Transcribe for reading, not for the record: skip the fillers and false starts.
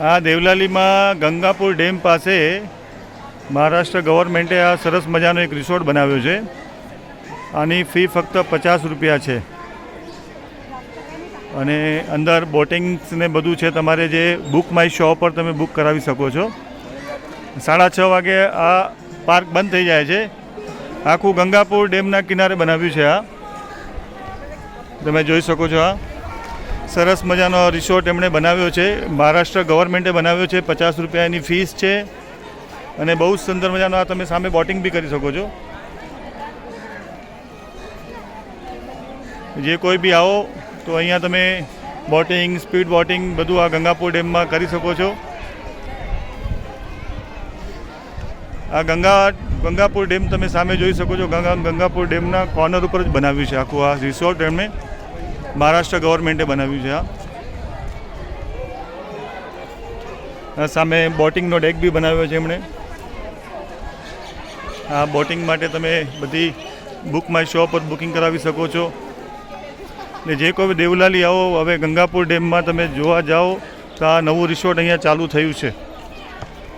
આ દેવલાલીમાં ગંગાપુર ડેમ પાસે મહારાષ્ટ્ર ગવર્મેન્ટે આ સરસ મજાનો એક રિસોર્ટ બનાવ્યો છે. આની ફી ફક્ત 50 રૂપિયા છે અને અંદર બોટિંગ્સ ને બધું છે. તમારે જે બુક માય શો પર તમે બુક કરાવી શકો છો. 6:30 વાગે આ પાર્ક બંધ થઈ જાય છે. આખું ગંગાપુર ડેમના કિનારે બનાવ્યું છે. આ તમે જોઈ શકો છો. આ સરસ મજાનો રિસોર્ટ એમણે બનાવ્યો છે. મહારાષ્ટ્ર ગવર્મેન્ટે બનાવ્યો છે. 50 રૂપિયાની ફીસ છે અને બહુ સુંદર મજાનો આ તમે સામે બોટિંગ બી કરી શકો છો. જે કોઈ બી આવો તો અહીંયા તમે બોટિંગ, સ્પીડ બોટિંગ બધું આ ગંગાપુર ડેમમાં કરી શકો છો. આ ગંગાપુર ડેમ તમે સામે જોઈ શકો છો. ગંગાપુર ડેમના કોર્નર ઉપર જ બનાવ્યું છે આખું આ રિસોર્ટ. એમણે મહારાષ્ટ્ર ગવર્મેન્ટે બનાવ્યું છે. આ સામે બોટિંગનો ડેક બી બનાવ્યો છે એમણે. આ બોટિંગ માટે તમે બધી બુક માય શો પર બુકિંગ કરાવી શકો છો. ને જે કોઈ દેવલાલી આવો હવે ગંગાપુર ડેમમાં તમે જોવા જાઓ તો આ નવું રિસોર્ટ અહીંયા ચાલુ થયું છે.